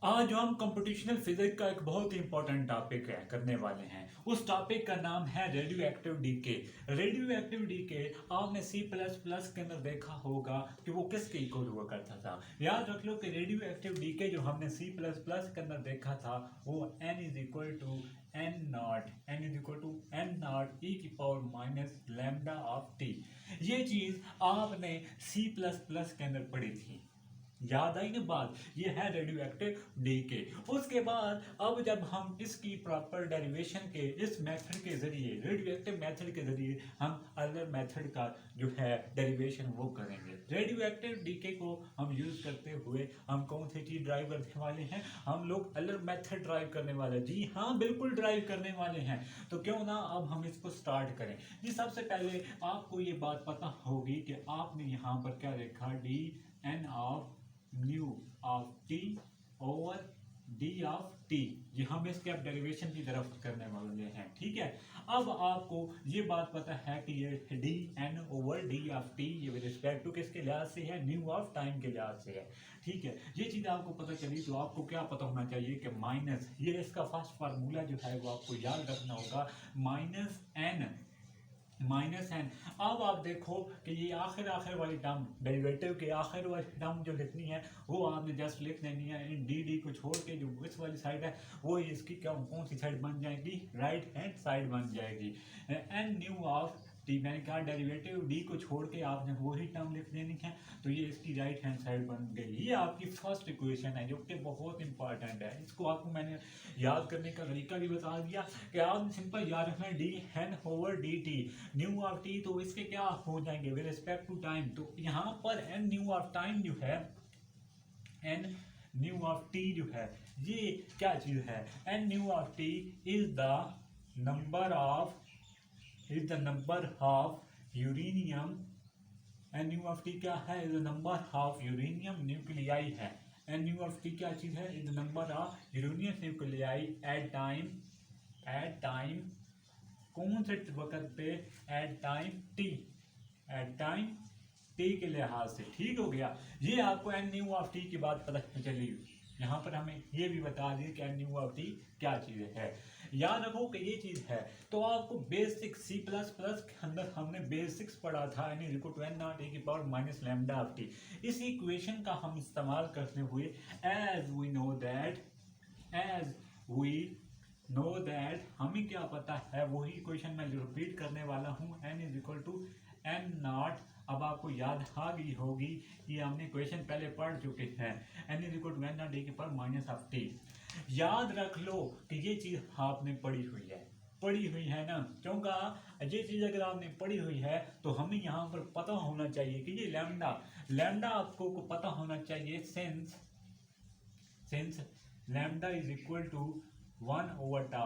आज हम computational physics का एक बहुत ही इंपॉर्टेंट टॉपिक है करने वाले हैं। उस टॉपिक का नाम है radioactive decay. Radioactive decay आपने सी प्लस प्लस के अंदर देखा होगा कि वो किसके इक्वल हुआ करता था। याद रख लो कि रेडियो एक्टिव डीके जो हमने सी प्लस प्लस के अंदर देखा था वो n is equal to N naught ई की power minus lambda of T. ये चीज़ आपने सी प्लस प्लस के अंदर पढ़ी थी, याद आई ना बात। ये है रेडियो एक्टिव डीके। उसके बाद अब जब हम इसकी प्रॉपर डेरिवेशन के इस मेथड के जरिए, रेडियो एक्टिव मेथड के जरिए हम अदर मेथड का जो है डेरिवेशन वो करेंगे। रेडियो एक्टिव डीके को हम यूज करते हुए हम कौन सी चीज ड्राइव करने वाले हैं? हम लोग अदर मेथड ड्राइव करने वाले। जी हाँ, बिल्कुल ड्राइव करने वाले हैं। तो क्यों ना अब हम इसको स्टार्ट करें। जी सबसे पहले आपको ये बात पता होगी कि आपने यहाँ पर क्या देखा, d N of new of t over d of T. ये हम इसके अब डेरिवेशन की तरफ करने वाले हैं, ठीक है। अब आपको ये बात पता है कि ये d N over d of T ये विद रिस्पेक्ट टू किसके लिहाज से है? न्यू ऑफ टाइम के लिहाज से है, ठीक है। ये चीज़ आपको पता चली तो आपको क्या पता होना चाहिए कि माइनस, ये इसका फर्स्ट फार्मूला जो है वो आपको याद रखना होगा, माइनस एन। अब आप देखो कि ये आखिर वाली टर्म, डेरिवेटिव के आखिर वाली टर्म जो लिखनी है वो आपने जस्ट लिख देनी है। इन डी को छोड़ के जो इस वाली साइड है वो इसकी क्या कौन सी साइड बन जाएगी? राइट हैंड साइड बन जाएगी। एन न्यू ऑफ टी, मैंने कहा डेरिवेटिव डी को छोड़ के आपने वही टर्म लिख देनी है, तो ये इसकी राइट हैंड साइड बन गई। ये आपकी फर्स्ट इक्वेशन है जो कि बहुत इंपॉर्टेंट है। इसको आपको मैंने याद करने का तरीका भी बता दिया कि आप सिंपल याद रखना d N over d t, new of t तो इसके क्या हो जाएंगे विद रिस्पेक्ट टू टाइम। तो यहाँ पर एन न्यू ऑफ टाइम जो है, एन न्यू ऑफ टी जो है ये क्या चीज़ है? N new of t is the number of uranium. N new of t क्या है? Is the number of uranium nuclei है। एन न्यू ऑफ टी क्या चीज़ है? Is the number of uranium nuclei at time कौन से वक्त पे? एट टाइम टी के लिहाज से, ठीक हो गया। ये आपको एन न्यू ऑफ टी की बात पता चली। यहाँ पर हमें ये भी बता दिए कि एन न्यू ऑफ टी क्या चीज़ है। याद रखो कि ये चीज़ है। तो आपको बेसिक सी प्लस प्लस के अंदर हमने बेसिक्स पढ़ा था, N is equal to N naught A की power minus lambda of T. इस इक्वेशन का हम इस्तेमाल करते हुए एज वी नो दैट हमें क्या पता है वही इक्वेशन मैं रिपीट करने वाला हूँ। N is equal to N naught, अब आपको याद आ गई होगी, ये हमने इक्वेशन पहले पढ़ चुके हैं। N is equal to N naught e के पावर माइनस ऑफ टी। याद रख लो कि ये चीज़ आपने पढ़ी हुई है ना, क्योंकि ये चीज़ अगर आपने पढ़ी हुई है तो हमें यहाँ पर पता होना चाहिए कि ये लैम्डा आपको को पता होना चाहिए। Since lambda is equal to 1 over tau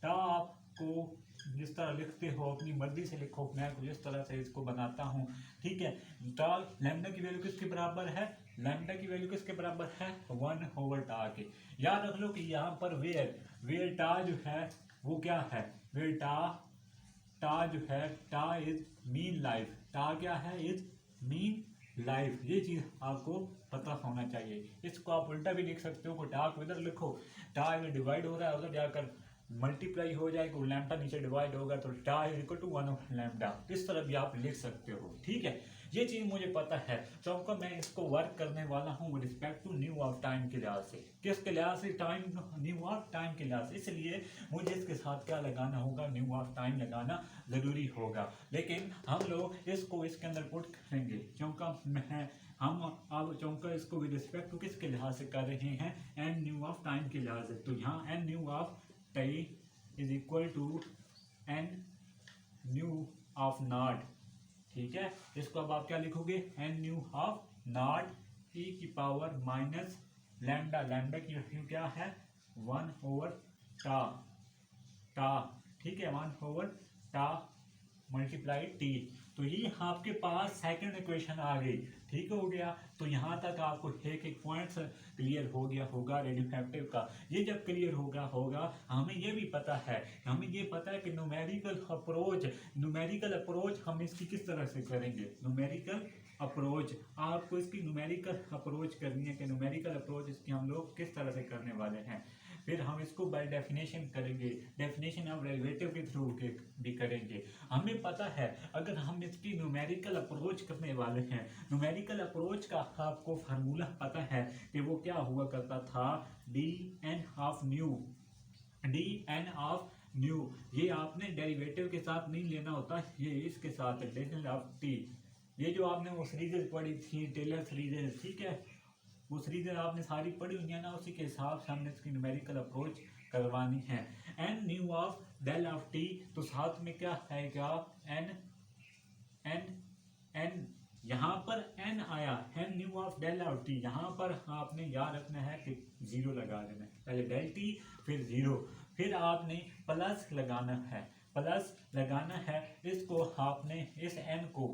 आपको जिस तरह लिखते हो अपनी मर्जी से लिखो, मैं जिस तरह से इसको बनाता हूँ, ठीक है। टा लैम्डा की वैल्यू किसके बराबर है? लैम्डा की वैल्यू किसके बराबर है? 1 ओवर टा के। याद रख लो कि यहाँ पर वेयर टा जो है वो क्या है? वेयर टा जो है, टा इज मीन लाइफ। टा क्या है? Is mean life. ये चीज़ आपको पता होना चाहिए। इसको आप उल्टा भी लिख सकते हो, को टा को इधर लिखो, टा इधर डिवाइड हो रहा है, उधर जाकर मल्टीप्लाई हो जाएगा, लैम्डा नीचे डिवाइड होगा तो टा इज इक्वल टू 1 लैम्डा। इस तरह भी आप लिख सकते हो, ठीक है। ये चीज़ मुझे पता है, तो मैं इसको वर्क करने वाला हूँ with respect to U of time के लिहाज से। किसके लिहाज से? न्यू ऑफ टाइम के लिहाज से। इसलिए मुझे इसके साथ क्या लगाना होगा? न्यू ऑफ टाइम लगाना ज़रूरी होगा। लेकिन हम लोग इसको इसके अंदर पुट करेंगे क्योंकि हम अब चौंका इसको विद रिस्पेक्ट टू किसके लिहाज से कर रहे हैं? एन न्यू ऑफ टाइम के लिहाज से। तो यहाँ N new of time is equal to N new of naught, ठीक है। इसको अब आप क्या लिखोगे? एन न्यू ऑफ नॉट ई की पावर माइनस लैम्डा की वैल्यू क्या है? 1 ओवर टा, ठीक है, 1 ओवर टा मल्टीप्लाई टी। तो ये आपके पास सेकंड इक्वेशन आ गई, ठीक हो गया। तो यहाँ तक आपको एक पॉइंट क्लियर हो गया होगा रेडियो एक्टिव का। ये जब क्लियर होगा हमें ये भी पता है, कि न्यूमेरिकल अप्रोच हम इसकी किस तरह से करेंगे। न्यूमेरिकल अप्रोच, आपको इसकी न्यूमेरिकल अप्रोच करनी है कि न्यूमेरिकल अप्रोच इसकी हम लोग किस तरह से करने वाले हैं। फिर हम इसको बाय डेफिनेशन करेंगे, डेफिनेशन ऑफ डेरिवेटिव के थ्रू भी करेंगे। हमें पता है अगर हम इसकी न्यूमेरिकल अप्रोच करने वाले हैं, न्यूमेरिकल अप्रोच का आपको फार्मूला पता है कि वो क्या हुआ करता था, d N of U, d N of U. ये आपने डेरिवेटिव के साथ नहीं लेना होता, ये इसके साथ डेल ऑफ टी। ये जो आपने वो सीरीज पढ़ी थी टेलर सीरीज, ठीक है, वो सीरीज आपने सारी पढ़ी हुई है ना, उसी के हिसाब से हमने इसकी न्यूमेरिकल अप्रोच करवानी है। N new of del of t, तो साथ में क्या आएगा, एन एन एन, यहाँ पर एन आया, N new of del of T, यहाँ पर आपने याद रखना है कि जीरो लगा देना है, पहले डेल टी फिर जीरो, फिर आपने प्लस लगाना है, प्लस लगाना है, इसको आपने इस एन को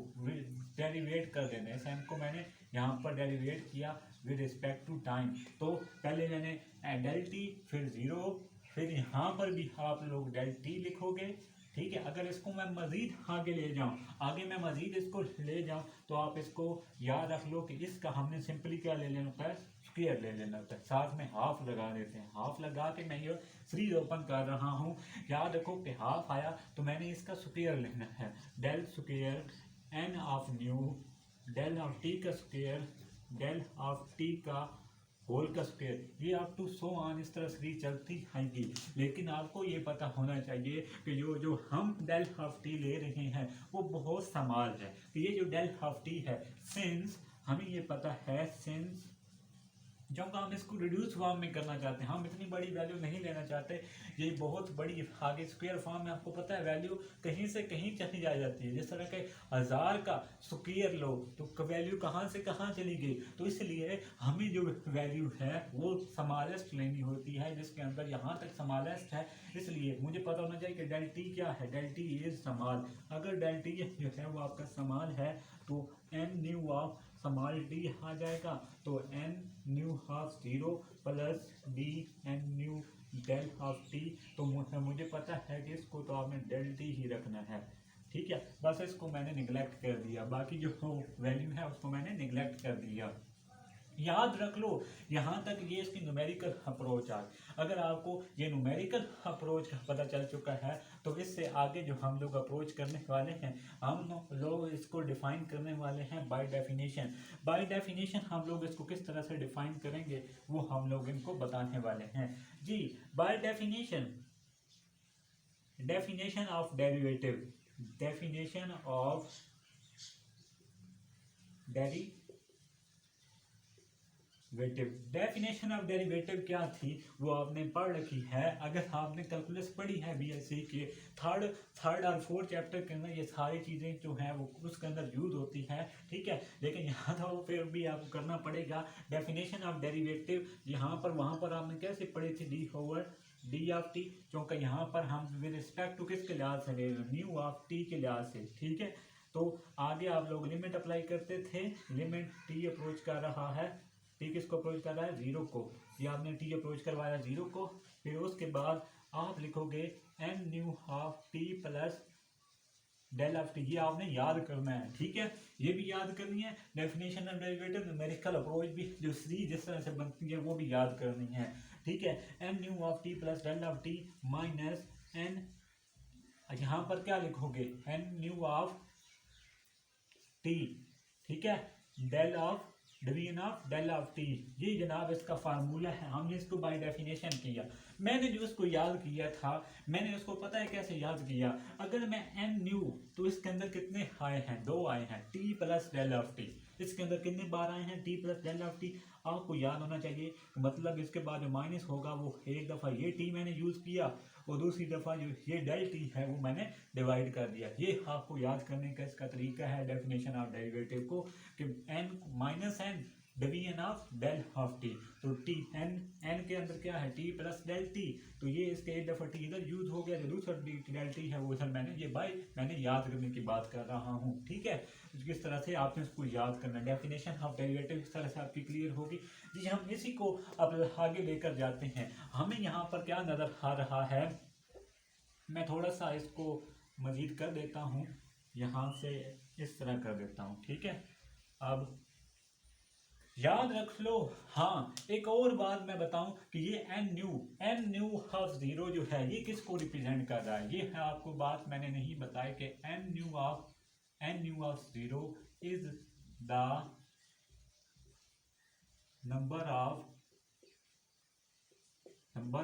डेरिवेट कर देना है। इस एन को मैंने यहाँ पर डेरिवेट किया विद रिस्पेक्ट टू टाइम, तो पहले मैंने डेल टी फिर जीरो, फिर यहाँ पर भी आप लोग डेल टी लिखोगे, ठीक है। अगर इसको मैं मजीद आगे ले जाऊं, आगे मैं मजीद इसको ले जाऊं, तो आप इसको याद रख लो कि इसका हमने सिंपली क्या ले लेना होता है, स्क्वायर ले लेना होता है, साथ में हाफ लगा देते हैं। हाफ लगा के मैं ये सीरीज ओपन कर रहा हूँ, याद रखो कि हाफ आया तो मैंने इसका स्क्वायर लेना है, del square N of U, del of t का स्क्वायर, डेल ऑफ टी का होल का स्क्वायर, ये आप टू सो ऑन इस तरह सीरीज चलती आएगी। लेकिन आपको ये पता होना चाहिए कि जो हम डेल ऑफ टी ले रहे हैं वो बहुत समाल है, कि ये जो डेल ऑफ टी है, सिंस हमें ये पता है, सिंस जब हम इसको रिड्यूस फॉर्म में करना चाहते हैं, हम इतनी बड़ी वैल्यू नहीं लेना चाहते, ये बहुत बड़ी आगे स्क्वायर फॉर्म में आपको पता है वैल्यू कहीं से कहीं चली जा जाती है। जिस तरह के 1000 का स्क्वायर लो तो वैल्यू कहाँ से कहाँ चली गई, तो इसलिए हमें जो वैल्यू है वो स्मॉलेस्ट लेनी होती है, जिसके अंदर यहाँ तक स्मॉलेस्ट है। इसलिए मुझे पता होना चाहिए कि डेल टी क्या है, डेल टी इज स्मॉल। अगर डेल टी जो है वो आपका स्मॉल है तो N new of small D आ जाएगा, तो N new half zero plus D N new del half T. तो मुझे पता है कि इसको तो आपने डेल टी ही रखना है, ठीक है। बस इसको मैंने निगलेक्ट कर दिया, बाकी जो वैल्यू है उसको मैंने निगलेक्ट कर दिया। याद रख लो यहाँ तक ये इसकी न्यूमेरिकल अप्रोच आ। अगर आपको ये न्यूमेरिकल अप्रोच पता चल चुका है तो इससे आगे जो हम लोग अप्रोच करने वाले हैं, हम लोग इसको डिफाइन करने वाले हैं बाय डेफिनेशन। बाय डेफिनेशन हम लोग इसको किस तरह से डिफाइन करेंगे वो हम लोग इनको बताने वाले हैं जी। By definition, definition of derivative, definition of definition of derivative क्या थी वो आपने पढ़ रखी है। अगर आपने कैलकुलस पढ़ी है बीएससी के थर्ड और फोर्थ चैप्टर के अंदर, ये सारी चीज़ें जो हैं वो उसके अंदर यूज होती है, ठीक है। लेकिन यहाँ तो फिर भी आपको करना पड़ेगा डेफिनेशन ऑफ डेरिवेटिव। यहाँ पर वहाँ पर आपने कैसे पढ़ी थी, D over d of T, क्योंकि यहाँ पर हम विद रिस्पेक्ट टू किसके लिहाज से ले रहे हैं, न्यू ऑफ टी के लिहाज से, ठीक है। तो आगे आप लोग लिमिट अप्लाई करते थे, लिमिट टी अप्रोच कर रहा है, टी किसको अप्रोच कर रहा है, जीरो को, ये आपने टी अप्रोच करवाया जीरो को। फिर उसके बाद आप लिखोगे N new half t plus del of T, ये आपने याद करना है, ठीक है। ये भी याद करनी है, definition of derivative, numerical approach भी जो सीरीज जिस तरह से बनती है वो भी याद करनी है, ठीक है। N new of t plus del of t minus N, यहाँ पर क्या लिखोगे, एन न्यू ऑफ टी, ठीक है, del of division of del of T. ये जनाब इसका फार्मूला है, हमने इसको बाय डेफिनेशन किया। मैंने जो इसको याद किया था, मैंने उसको पता है कैसे याद किया। अगर मैं एन न्यू, तो इसके अंदर कितने आए हैं, दो आए हैं, t plus del of t. इसके अंदर कितने बार आए हैं, t plus del of t. आपको याद होना चाहिए, मतलब इसके बाद जो माइनस होगा वो एक दफ़ा ये टी मैंने यूज़ किया और दूसरी दफ़ा जो ये डेल टी है वो मैंने डिवाइड कर दिया। ये आपको याद करने का इसका तरीका है डेफिनेशन ऑफ डेरिवेटिव को, कि N minus N division of del of t. तो टी एन के अंदर क्या है, टी प्लस डेल टी, तो ये इसके एक दफ़ा टी इधर यूज हो गया, जो दूसरा डेल टी है वो इधर मैंने याद करने की बात कर रहा हूँ, ठीक है। किस तरह से आपने इसको याद करना, डेफिनेशन ऑफ डेरिवेटिव इस तरह से आपकी क्लियर होगी जी। हम इसी को अब आगे लेकर जाते हैं। हमें यहाँ पर क्या नज़र आ रहा है, मैं थोड़ा सा इसको मज़ीद कर देता हूँ, यहाँ से इस तरह कर देता हूँ, ठीक है। अब याद रख लो। हाँ, एक और बात मैं बताऊं कि ये एन न्यू ऑफ जीरो जो है ये किसको रिप्रेजेंट कर रहा है, ये है आपको बात मैंने नहीं बताई कि N new of zero is the number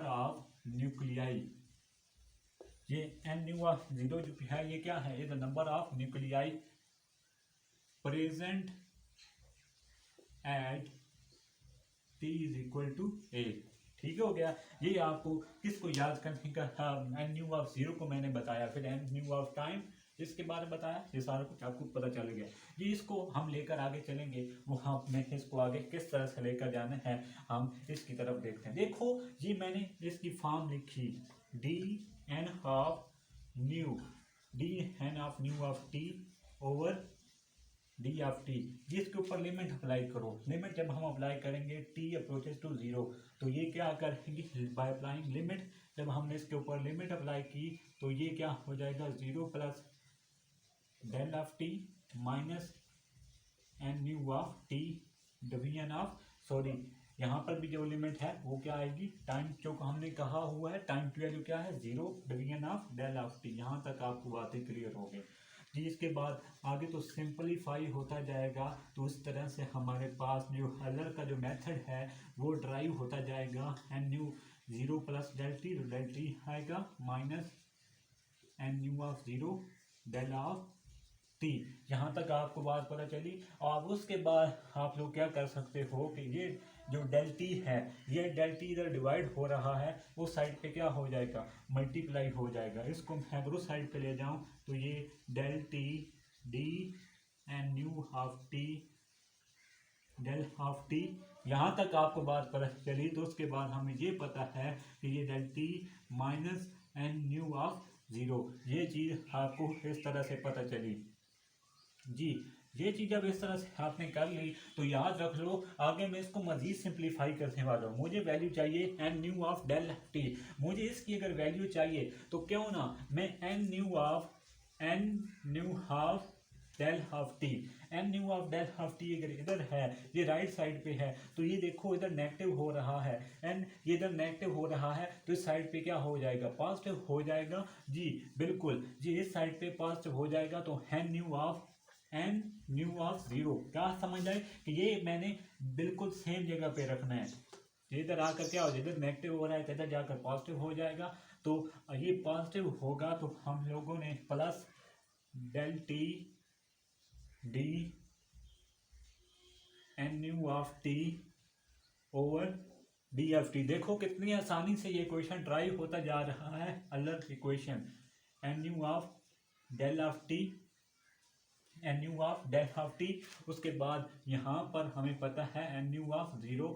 of nuclei. ये एन न्यू ऑफ जीरो जो है ये क्या है, ये the number of nuclei present at T is equal to A. ठीक हो गया। ये आपको किसको याद करने का, एन न्यू ऑफ जीरो को मैंने बताया, फिर एन न्यू ऑफ टाइम इसके बारे में बताया, ये सारा कुछ आपको पता चल गया। ये इसको हम लेकर आगे चलेंगे, वो हमने इसको आगे किस तरह से लेकर जाना है हम इसकी तरफ देखते हैं। देखो ये मैंने इसकी फॉर्म लिखी d N of new of t over d of t. जिसके ऊपर लिमिट अप्लाई करो, लिमिट जब हम अप्लाई करेंगे टी अप्रोचेस टू जीरो, तो ये क्या करेंगे बाय अप्लाइंग लिमिट, जब हमने इसके ऊपर लिमिट अप्लाई की तो ये क्या हो जाएगा zero plus del of t minus N new of t division of, sorry यहाँ पर भी जो लिमिट है वो क्या आएगी, टाइम जो हमने कहा हुआ है टाइम की वैल्यू क्या है zero division of del of T. यहाँ तक आपको बातें क्लियर हो गई जी। इसके बाद आगे तो सिंपलीफाई होता जाएगा, तो इस तरह से हमारे पास जो हलर का जो मेथड है वो ड्राइव होता जाएगा। N new zero plus del T आएगा minus N new of zero del of T. यहाँ तक आपको बात पता चली। और उसके बाद आप लोग क्या कर सकते हो कि ये जो डेल टी है, ये डेल टी इधर डिवाइड हो रहा है, उस साइड पे क्या हो जाएगा मल्टीप्लाई हो जाएगा। इसको मैं उस साइड पे ले जाऊं तो ये del t d N new of t del of T. यहाँ तक आपको बात पता चली। तो उसके बाद हमें ये पता है कि ये del t minus N new of zero, ये चीज़ आपको इस तरह से पता चली जी। ये चीज़ जब इस तरह से आपने कर ली तो याद रख लो आगे मैं इसको मजीद सिंप्लीफाई करने वाला हूँ। मुझे वैल्यू चाहिए N new of del t, मुझे इसकी अगर वैल्यू चाहिए तो क्यों ना मैं N new of del of t, N new of del of t अगर इधर है, ये राइट साइड पे है, तो ये देखो इधर नेगेटिव हो रहा है, एन ये इधर नेगेटिव हो रहा है, तो इस साइड पे क्या हो जाएगा पॉजिटिव हो जाएगा जी। बिल्कुल जी, इस साइड पे पॉजिटिव हो जाएगा। तो एन न्यू ऑफ जीरो क्या समझ आए कि ये मैंने बिल्कुल सेम जगह पे रखना है। इधर आकर क्या हो जाएगा, इधर नेगेटिव हो रहा है, इधर जाकर पॉजिटिव हो जाएगा। तो ये पॉजिटिव होगा तो हम लोगों ने plus del t d N new of t over d f t. देखो कितनी आसानी से ये क्वेश्चन ड्राइव होता जा रहा है। अलग equation N new of del of t N new of del of t. उसके बाद यहाँ पर हमें पता है N new of zero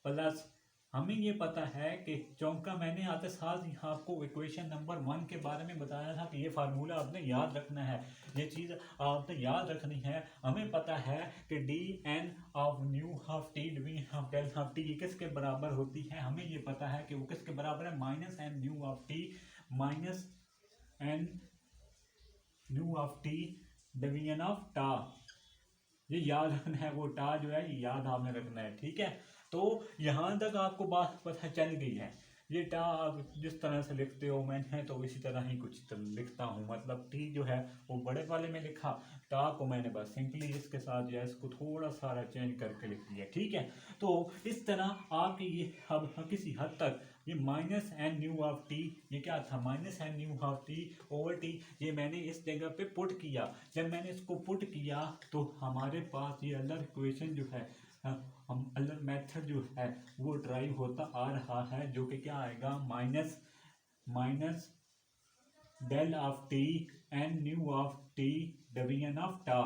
plus हमें ये पता है कि चौंका मैंने आते साथ यहाँ आपको इक्वेशन नंबर 1 के बारे में बताया था कि ये फार्मूला आपने याद रखना है, ये चीज़ आपने याद रखनी है। हमें पता है कि d N of new of t division of del of T ये किसके बराबर होती है, हमें ये पता है कि वो किसके बराबर है minus N new of t minus N new of t division of tau. ये याद रखना है, वो टा जो है ये याद आपने रखना है। ठीक है, तो यहाँ तक आपको बात पता चल गई है। ये टा आप जिस तरह से लिखते हो मैंने तो इसी तरह ही कुछ लिखता हूँ, मतलब टी जो है वो बड़े वाले में लिखा, टा को मैंने बस सिंपली इसके साथ जो है इसको थोड़ा सारा चेंज करके लिख दिया। ठीक है, तो इस तरह आपके ये अब किसी हद तक ये minus N new of T, ये क्या था minus N new of t over t, ये मैंने इस जगह पे पुट किया। जब मैंने इसको पुट किया तो हमारे पास ये अलग इक्वेशन जो है हम अलग मेथड जो है वो ड्राइव होता आ रहा है, जो कि क्या आएगा minus del of t N new of t division of tau.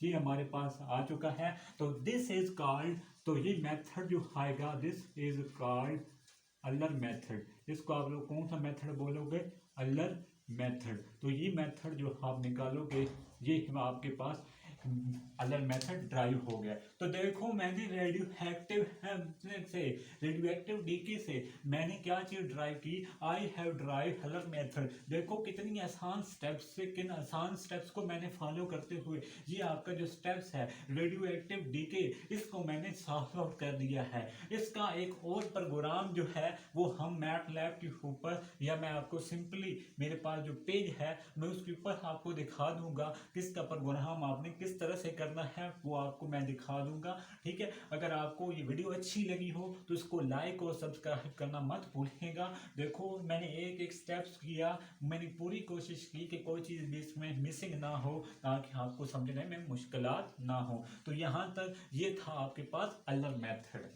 ये हमारे पास आ चुका है। तो दिस इज कॉल्ड, तो ये मेथड जो आएगा दिस इज कॉल्ड अल्लर मेथड। इसको आप लोग कौन सा मेथड बोलोगे, अल्लर मेथड। तो ये मेथड जो आप निकालोगे ये आपके पास अलग मेथड ड्राइव हो गया। तो देखो मैंने रेडियो एक्टिव डीके से मैंने क्या चीज ड्राइव की, आई हैव ड्राइव अलग मेथड। देखो कितनी आसान स्टेप्स से, किन आसान स्टेप्स को मैंने फॉलो करते हुए ये आपका जो स्टेप्स है रेडियो एक्टिव डीके, इसको मैंने सॉल्व आउट कर दिया है। इसका एक और प्रोग्राम जो है वो हम मैटलैब के ऊपर, या मैं आपको सिंपली मेरे पास जो पेज है मैं उसके ऊपर आपको दिखा दूंगा किसका प्रोग्राम आपने किस तरह से करना है, वो आपको मैं दिखा दूंगा। ठीक है, अगर आपको ये वीडियो अच्छी लगी हो तो इसको लाइक और सब्सक्राइब करना मत भूलिएगा। देखो मैंने एक एक स्टेप्स किया, मैंने पूरी कोशिश की कि कोई चीज़ भी इसमें मिसिंग ना हो ताकि आपको समझने में मुश्किलात ना हो। तो यहाँ तक ये था आपके पास अलग मेथड।